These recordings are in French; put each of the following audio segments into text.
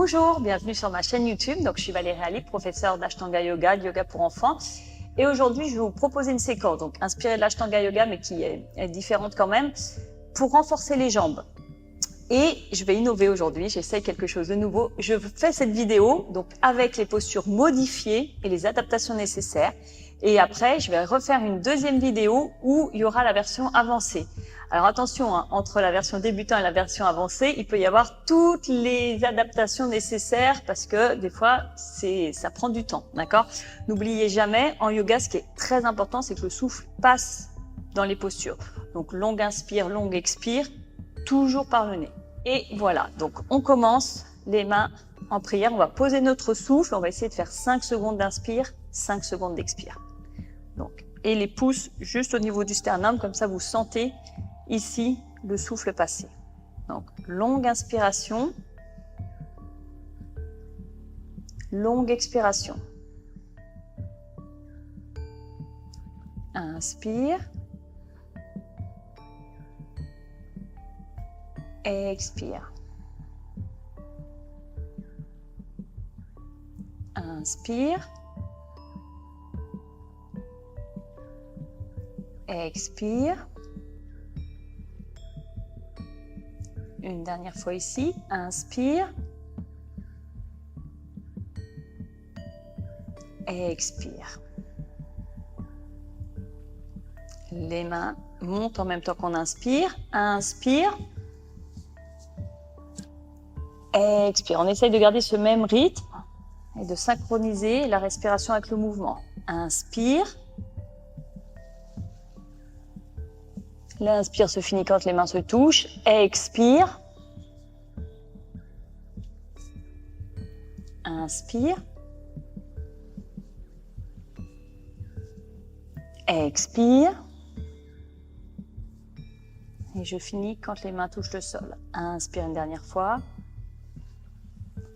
Bonjour, bienvenue sur ma chaîne YouTube. Donc, je suis Valérie Ali, professeure d'Ashtanga Yoga, de yoga pour enfants. Et aujourd'hui, je vais vous proposer une séquence, donc inspirée de l'Ashtanga Yoga, mais qui est différente quand même, pour renforcer les jambes. Et je vais innover aujourd'hui, j'essaye quelque chose de nouveau. Je fais cette vidéo donc avec les postures modifiées et les adaptations nécessaires. Et après, je vais refaire une deuxième vidéo où il y aura la version avancée. Alors attention, hein, entre la version débutant et la version avancée, il peut y avoir toutes les adaptations nécessaires parce que des fois, ça prend du temps, d'accord? N'oubliez jamais, en yoga, ce qui est très important, c'est que le souffle passe dans les postures. Donc, longue inspire, longue expire, toujours par le nez. Et voilà, donc on commence les mains en prière. On va poser notre souffle, on va essayer de faire 5 secondes d'inspire, 5 secondes d'expire. Donc, et les pouces juste au niveau du sternum, comme ça vous sentez ici le souffle passer. Donc, longue inspiration, longue expiration. Inspire. Expire. Inspire. Expire. Une dernière fois ici. Inspire. Expire. Les mains montent en même temps qu'on inspire. Inspire. Expire. On essaye de garder ce même rythme et de synchroniser la respiration avec le mouvement. Inspire. L'inspire se finit quand les mains se touchent. Expire. Inspire. Expire. Et je finis quand les mains touchent le sol. Inspire une dernière fois.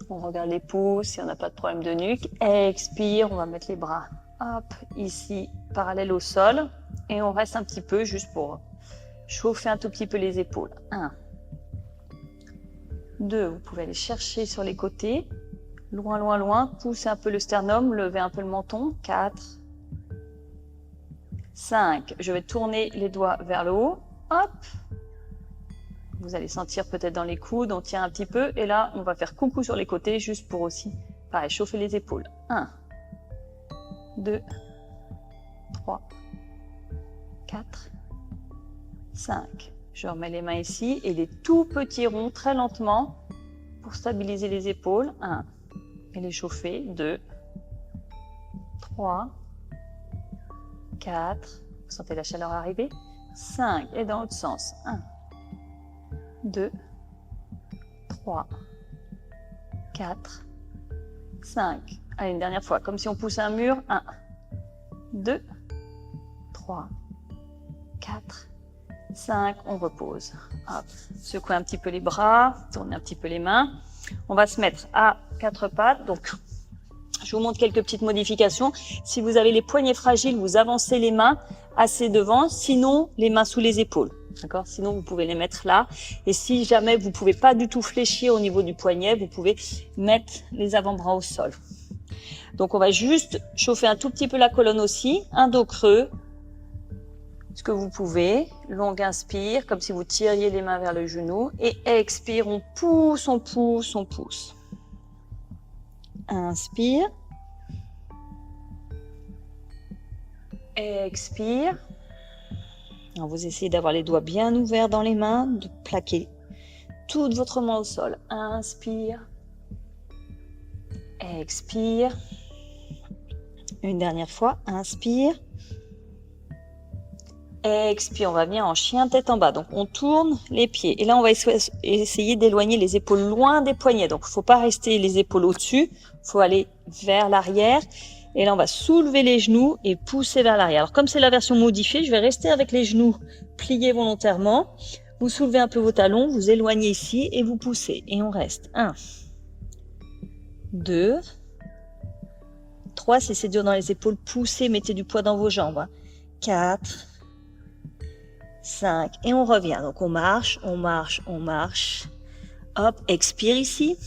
On regarde les pouces si on n'a pas de problème de nuque. Expire, on va mettre les bras hop, ici, parallèles au sol. Et on reste un petit peu juste pour chauffer un tout petit peu les épaules. 1, 2, vous pouvez aller chercher sur les côtés. Loin, loin, loin. Poussez un peu le sternum, levez un peu le menton. 4, 5. Je vais tourner les doigts vers le haut. Hop. Vous allez sentir peut-être dans les coudes, on tient un petit peu. Et là, on va faire coucou sur les côtés, juste pour aussi, pareil, chauffer les épaules. 1, 2, 3, 4, 5. Je remets les mains ici et les tout petits ronds, très lentement, pour stabiliser les épaules. 1, et les chauffer. 2, 3, 4. Vous sentez la chaleur arriver. 5, et dans l'autre sens. 1, 2, 3, 4, 5. Allez, une dernière fois, comme si on poussait un mur. 1, 2, 3, 4, 5. On repose. Hop. Secouez un petit peu les bras, tournez un petit peu les mains. On va se mettre à 4 pattes. Donc, je vous montre quelques petites modifications. Si vous avez les poignets fragiles, vous avancez les mains assez devant. Sinon, les mains sous les épaules. D'accord? Sinon, vous pouvez les mettre là. Et si jamais vous pouvez pas du tout fléchir au niveau du poignet, vous pouvez mettre les avant-bras au sol. Donc, on va juste chauffer un tout petit peu la colonne aussi. Un dos creux. Ce que vous pouvez. Longue inspire, comme si vous tiriez les mains vers le genou. Et expire, on pousse, on pousse, on pousse. Inspire. Expire. Alors vous essayez d'avoir les doigts bien ouverts dans les mains, de plaquer toute votre main au sol. Inspire. Expire. Une dernière fois. Inspire. Expire. On va venir en chien tête en bas. Donc on tourne les pieds. Et là on va essayer d'éloigner les épaules loin des poignets. Donc il ne faut pas rester les épaules au-dessus. Il faut aller vers l'arrière. Et là, on va soulever les genoux et pousser vers l'arrière. Alors, comme c'est la version modifiée, je vais rester avec les genoux pliés volontairement. Vous soulevez un peu vos talons, vous éloignez ici et vous poussez. Et on reste. 1, 2, 3. Si c'est dur dans les épaules, poussez, mettez du poids dans vos jambes. 4, 5. Et on revient. Donc, on marche, on marche, on marche. Hop, expire ici.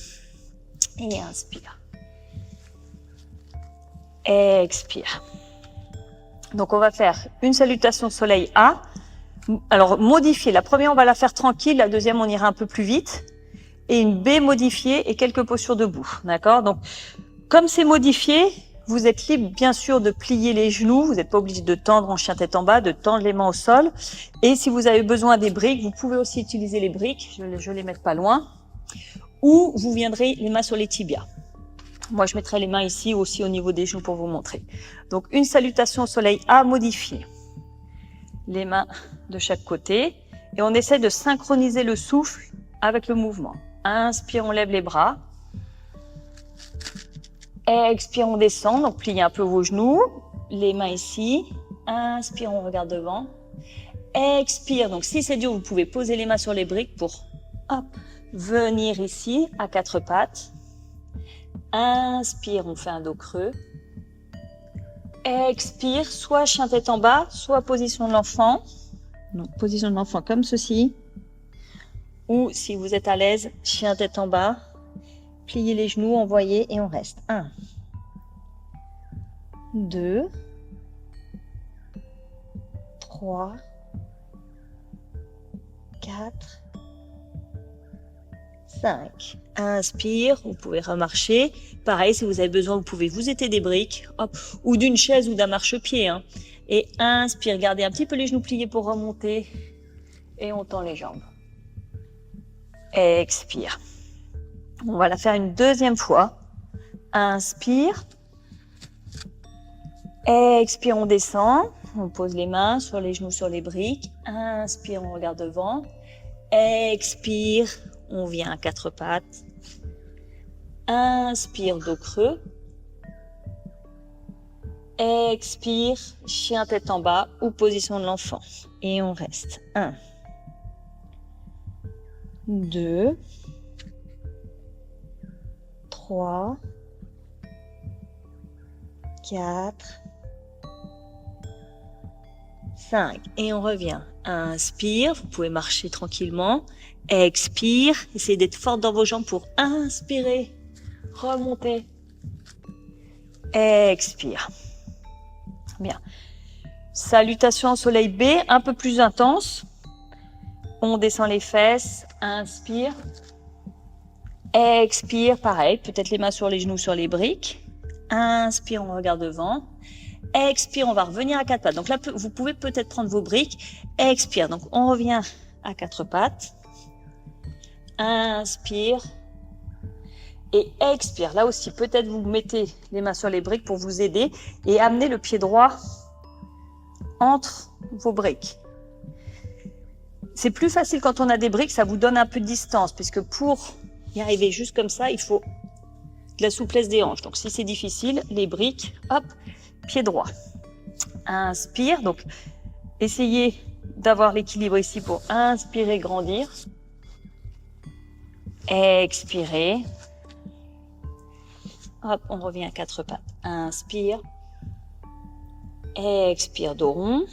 Et inspire. Expire. Donc on va faire une salutation soleil A. Alors modifier. La première on va la faire tranquille, la deuxième on ira un peu plus vite. Et une B modifiée et quelques postures debout. D'accord? Donc comme c'est modifié, vous êtes libre bien sûr de plier les genoux. Vous n'êtes pas obligé de tendre en chien tête en bas, de tendre les mains au sol. Et si vous avez besoin des briques, vous pouvez aussi utiliser les briques. Je les mets pas loin. Ou vous viendrez les mains sur les tibias. Moi, je mettrai les mains ici aussi au niveau des genoux pour vous montrer. Donc, une salutation au soleil A modifiée. Les mains de chaque côté. Et on essaie de synchroniser le souffle avec le mouvement. Inspire, on lève les bras. Expire, on descend. Donc, pliez un peu vos genoux. Les mains ici. Inspire, on regarde devant. Expire. Donc, si c'est dur, vous pouvez poser les mains sur les briques pour hop, venir ici à quatre pattes. Inspire, on fait un dos creux. Expire, soit chien tête en bas, soit position de l'enfant. Donc, position de l'enfant comme ceci. Ou si vous êtes à l'aise, chien tête en bas. Pliez les genoux, envoyez et on reste. 1, 2, 3, 4, 5. Inspire, vous pouvez remarcher. Pareil, si vous avez besoin, vous pouvez vous éter des briques, hop, ou d'une chaise ou d'un marchepied. Hein. Et inspire, gardez un petit peu les genoux pliés pour remonter. Et on tend les jambes. Expire. On va la faire une deuxième fois. Inspire. Expire, on descend. On pose les mains sur les genoux, sur les briques. Inspire, on regarde devant. Expire, on vient à quatre pattes. Inspire, dos creux. Expire, chien tête en bas ou position de l'enfant. Et on reste. 1, 2, 3, 4, 5. Et on revient. Inspire, vous pouvez marcher tranquillement. Expire, essayez d'être forte dans vos jambes pour inspirer. Remonter. Expire. Bien. Salutation au soleil B, un peu plus intense. On descend les fesses. Inspire. Expire, pareil. Peut-être les mains sur les genoux, sur les briques. Inspire, on regarde devant. Expire, on va revenir à quatre pattes. Donc là, vous pouvez peut-être prendre vos briques. Expire, donc on revient à quatre pattes. Inspire. Et expire. Là aussi, peut-être vous mettez les mains sur les briques pour vous aider et amener le pied droit entre vos briques. C'est plus facile quand on a des briques, ça vous donne un peu de distance, puisque pour y arriver juste comme ça, il faut de la souplesse des hanches. Donc si c'est difficile, les briques, hop, pied droit. Inspire, donc essayez d'avoir l'équilibre ici pour inspirer, grandir. Expirez. Hop, on revient à quatre pattes. Inspire. Expire, dos rond.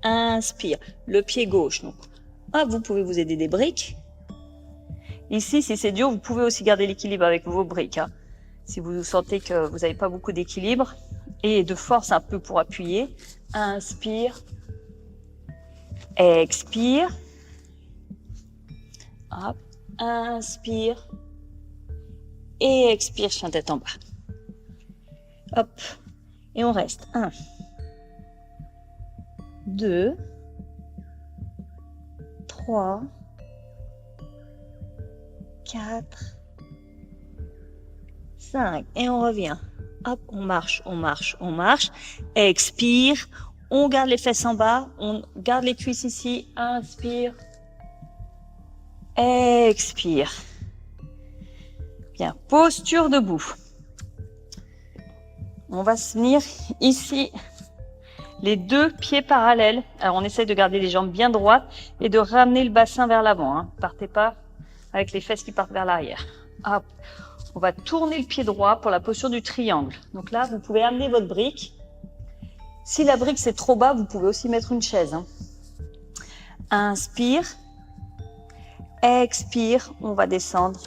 Inspire, le pied gauche. Donc, hop, vous pouvez vous aider des briques. Ici, si c'est dur, vous pouvez aussi garder l'équilibre avec vos briques. Hein. Si vous sentez que vous n'avez pas beaucoup d'équilibre et de force un peu pour appuyer. Inspire. Expire. Hop, inspire. Et expire, chien tête en bas. Hop. Et on reste. 1, 2, 3, 4, 5. Et on revient. Hop, on marche, on marche, on marche. Expire. On garde les fesses en bas. On garde les cuisses ici. Inspire. Expire. Bien, posture debout. On va se tenir ici, les deux pieds parallèles. Alors, on essaie de garder les jambes bien droites et de ramener le bassin vers l'avant. Hein. Partez pas avec les fesses qui partent vers l'arrière. Hop. On va tourner le pied droit pour la posture du triangle. Donc là, vous pouvez amener votre brique. Si la brique c'est trop bas, vous pouvez aussi mettre une chaise. Hein. Inspire. Expire. On va descendre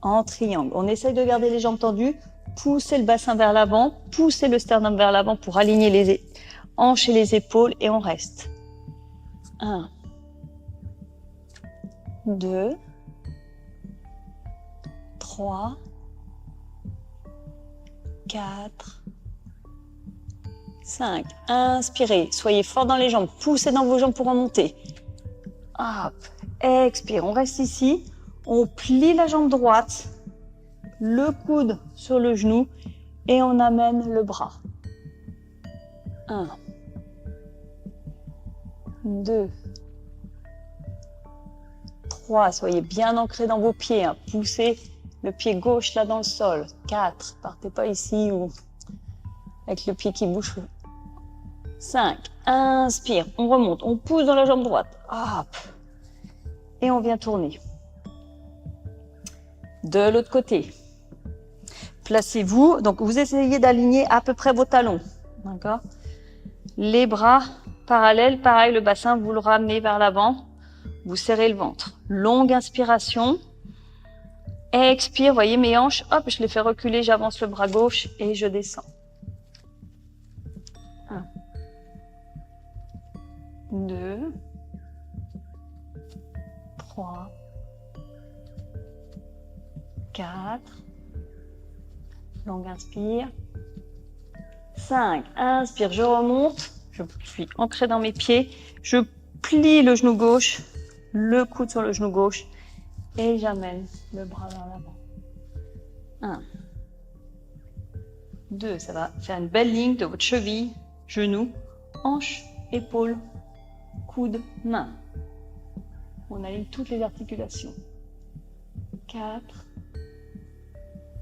en triangle. On essaye de garder les jambes tendues, pousser le bassin vers l'avant, pousser le sternum vers l'avant pour aligner les hanches et les épaules et on reste. 1, 2, 3, 4, 5. Inspirez, soyez fort dans les jambes, poussez dans vos jambes pour remonter. Hop, expire, on reste ici, on plie la jambe droite, le coude sur le genou et on amène le bras. 1, 2, 3, soyez bien ancrés dans vos pieds, hein. Poussez le pied gauche là dans le sol. 4, partez pas ici ou avec le pied qui bouge. 5, inspire, on remonte, on pousse dans la jambe droite. Hop. Et on vient tourner. De l'autre côté. Placez-vous, donc vous essayez d'aligner à peu près vos talons. D'accord? Les bras parallèles, pareil, le bassin, vous le ramenez vers l'avant. Vous serrez le ventre. Longue inspiration. Expire, voyez mes hanches, hop, je les fais reculer, j'avance le bras gauche et je descends. 1, 2, 3, 4, longue inspire, 5, inspire, je remonte, je suis ancrée dans mes pieds, je plie le genou gauche, le coude sur le genou gauche et j'amène le bras vers l'avant. 1, 2, ça va faire une belle ligne de votre cheville, genou, hanche, épaule, coude, main. On aligne toutes les articulations. 4,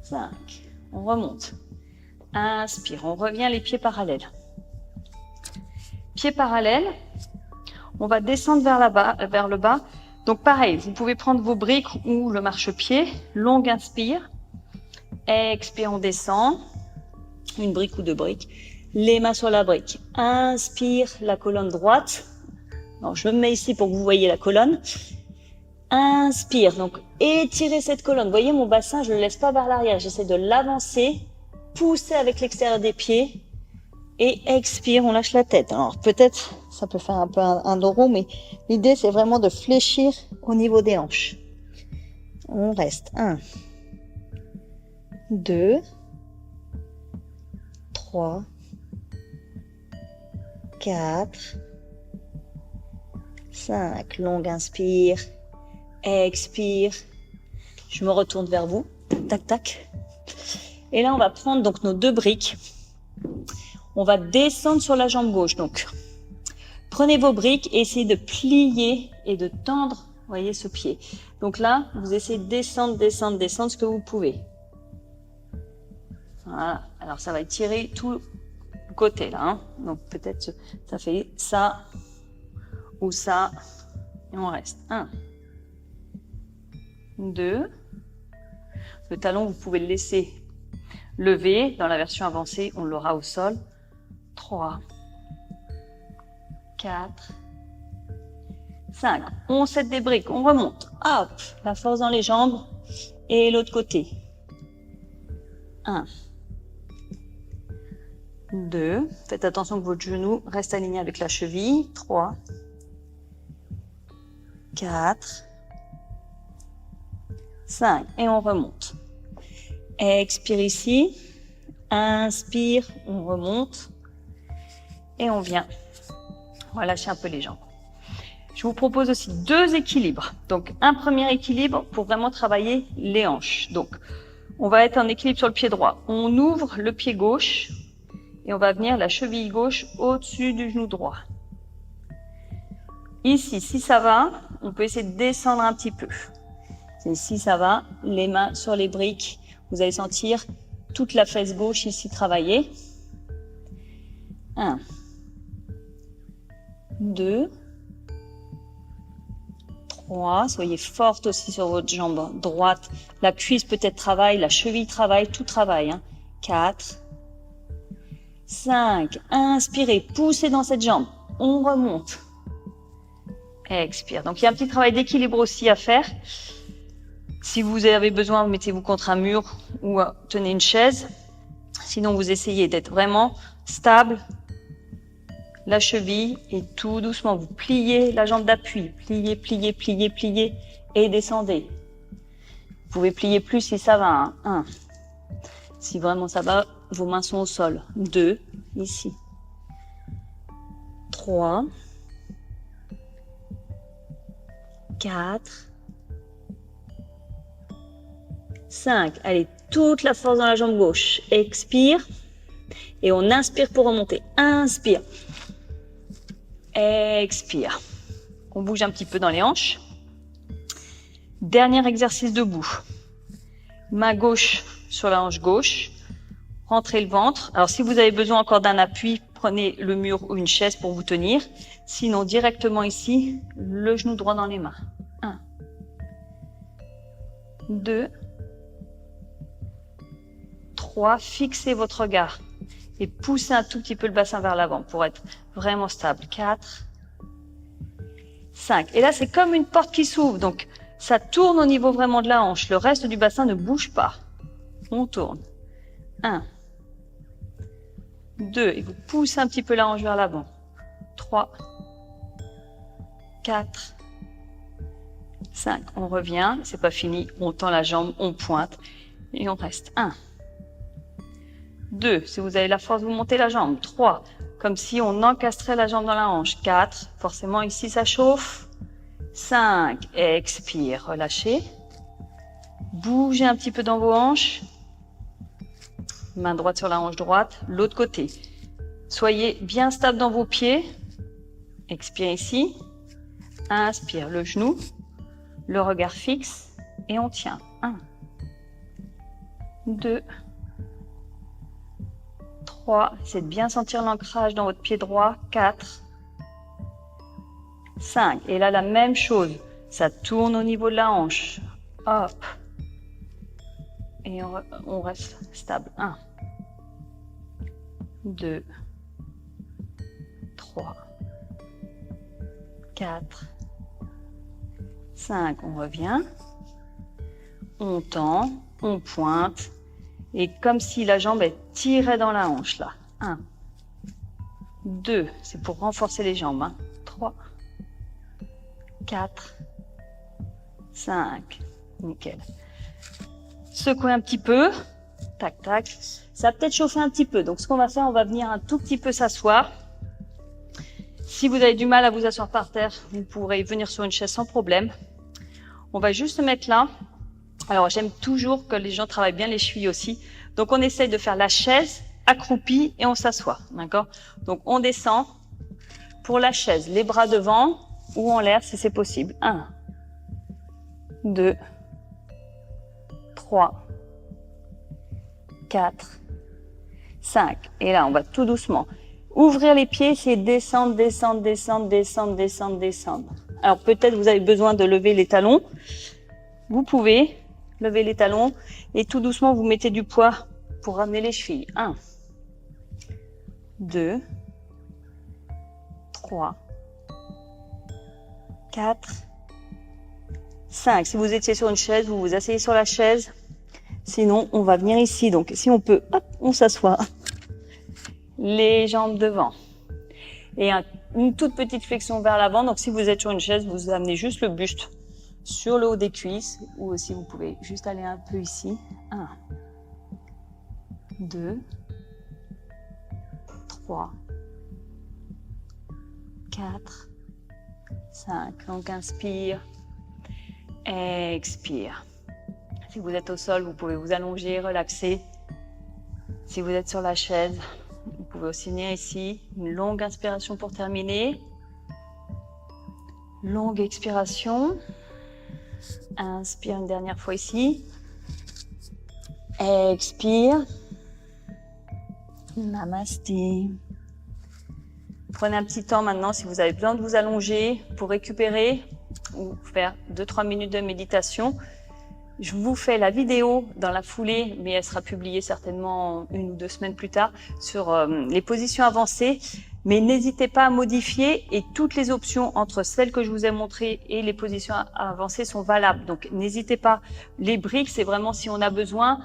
5, on remonte. Inspire, on revient les pieds parallèles. Pieds parallèles, on va descendre vers le bas. Donc pareil, vous pouvez prendre vos briques ou le marchepied. Longue inspire. Expire, on descend. Une brique ou deux briques. Les mains sur la brique. Inspire, la colonne droite. Alors, je me mets ici pour que vous voyez la colonne. Inspire, donc étirez cette colonne. Vous voyez mon bassin, je ne le laisse pas vers l'arrière. J'essaie de l'avancer, pousser avec l'extérieur des pieds. Et expire, on lâche la tête. Alors peut-être, ça peut faire un peu un dos rond, mais l'idée c'est vraiment de fléchir au niveau des hanches. On reste. 1, 2, 3, 4, 5. Longue inspire, expire. Je me retourne vers vous. Tac, tac. Et là, on va prendre donc nos deux briques. On va descendre sur la jambe gauche. Donc, prenez vos briques et essayez de plier et de tendre, voyez, ce pied. Donc là, vous essayez de descendre, descendre, descendre ce que vous pouvez. Voilà. Alors, ça va étirer tout le côté là. Hein. Donc, peut-être ça fait ça ou ça. Et on reste. 1, 2. Le talon, vous pouvez le laisser levé. Dans la version avancée, on l'aura au sol. 3, 4, 5. On set des briques, on remonte. Hop, la force dans les jambes. Et l'autre côté. 1, 2. Faites attention que votre genou reste aligné avec la cheville. 3, 4, 5. Et on remonte. Expire ici. Inspire, on remonte. Et on vient relâcher un peu les jambes. Je vous propose aussi deux équilibres. Donc, un premier équilibre pour vraiment travailler les hanches. Donc, on va être en équilibre sur le pied droit. On ouvre le pied gauche et on va venir la cheville gauche au-dessus du genou droit. Ici, si ça va, on peut essayer de descendre un petit peu. Et si ça va, les mains sur les briques. Vous allez sentir toute la fesse gauche ici travailler. 1, 2, 3. Soyez forte aussi sur votre jambe droite. La cuisse peut-être travaille, la cheville travaille, tout travaille. Hein. 4, 5. Inspirez, poussez dans cette jambe. On remonte. Expire. Donc il y a un petit travail d'équilibre aussi à faire. Si vous avez besoin, mettez-vous contre un mur ou tenez une chaise. Sinon, vous essayez d'être vraiment stable, la cheville, et tout doucement, vous pliez la jambe d'appui. Pliez, pliez, pliez, pliez et descendez. Vous pouvez plier plus si ça va. Hein. 1. Si vraiment ça va, vos mains sont au sol. 2, ici. 3, 4, 5. Allez, toute la force dans la jambe gauche. Expire. Et on inspire pour remonter. Inspire. Expire. On bouge un petit peu dans les hanches. Dernier exercice debout. Main gauche sur la hanche gauche. Rentrez le ventre. Alors, si vous avez besoin encore d'un appui, prenez le mur ou une chaise pour vous tenir. Sinon, directement ici, le genou droit dans les mains. 1, 2, 3. Fixez votre regard et poussez un tout petit peu le bassin vers l'avant pour être vraiment stable. 4, 5. Et là, c'est comme une porte qui s'ouvre. Donc, ça tourne au niveau vraiment de la hanche. Le reste du bassin ne bouge pas. On tourne. 1, 2. Et vous poussez un petit peu la hanche vers l'avant. 3, 4, 5. On revient. C'est pas fini. On tend la jambe, on pointe et on reste. 1, 2. Si vous avez la force, vous montez la jambe. 3. Comme si on encastrait la jambe dans la hanche. 4. Forcément, ici, ça chauffe. 5. Expire. Relâchez. Bougez un petit peu dans vos hanches. Main droite sur la hanche droite. L'autre côté. Soyez bien stable dans vos pieds. Expire ici. Inspire. Le genou. Le regard fixe. Et on tient. 1, 2, 3, c'est de bien sentir l'ancrage dans votre pied droit. 4, 5. Et là, la même chose. Ça tourne au niveau de la hanche. Hop. Et on reste stable. 1, 2, 3, 4, 5. On revient. On tend. On pointe. Et comme si la jambe est tirée dans la hanche, là. 1, 2, c'est pour renforcer les jambes. Hein. 3, 4, 5. Nickel. Secouez un petit peu. Tac, tac. Ça va peut-être chauffer un petit peu. Donc, ce qu'on va faire, on va venir un tout petit peu s'asseoir. Si vous avez du mal à vous asseoir par terre, vous pourrez venir sur une chaise sans problème. On va juste se mettre là. Alors, j'aime toujours que les gens travaillent bien les chevilles aussi. Donc, on essaye de faire la chaise accroupie et on s'assoit. D'accord? Donc, on descend. Pour la chaise, les bras devant ou en l'air si c'est possible. 1, 2, 3, 4, 5. Et là, on va tout doucement ouvrir les pieds, c'est descendre, descendre, descendre, descendre, descendre, descendre. Alors, peut-être vous avez besoin de lever les talons. Vous pouvez lever les talons et tout doucement, vous mettez du poids pour ramener les chevilles. 1, 2, 3, 4, 5. Si vous étiez sur une chaise, vous vous asseyez sur la chaise. Sinon, on va venir ici. Donc, si on peut, hop, on s'assoit. Les jambes devant. Et une toute petite flexion vers l'avant. Donc, si vous êtes sur une chaise, vous amenez juste le buste sur le haut des cuisses. Ou aussi, vous pouvez juste aller un peu ici. 1, 2, 3, 4, 5. Donc, inspire. Expire. Si vous êtes au sol, vous pouvez vous allonger, relaxer. Si vous êtes sur la chaise, vous pouvez aussi venir ici. Une longue inspiration pour terminer. Longue expiration. Inspire une dernière fois ici. Expire. Namasté. Prenez un petit temps maintenant si vous avez besoin de vous allonger pour récupérer ou faire 2-3 minutes de méditation. Je vous fais la vidéo dans la foulée, mais elle sera publiée certainement 1 ou 2 semaines plus tard sur les positions avancées. Mais n'hésitez pas à modifier et toutes les options entre celles que je vous ai montrées et les positions avancées sont valables. Donc n'hésitez pas. Les briques, c'est vraiment si on a besoin.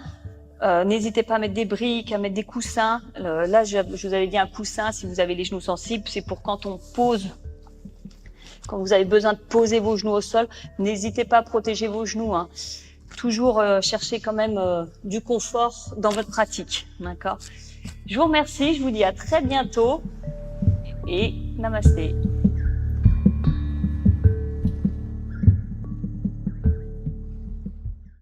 N'hésitez pas à mettre des briques, à mettre des coussins. Là, je vous avais dit un coussin, si vous avez les genoux sensibles, c'est pour quand on pose, quand vous avez besoin de poser vos genoux au sol. N'hésitez pas à protéger vos genoux, hein. Toujours chercher quand même du confort dans votre pratique. D'accord. Je vous remercie, je vous dis à très bientôt et namasté.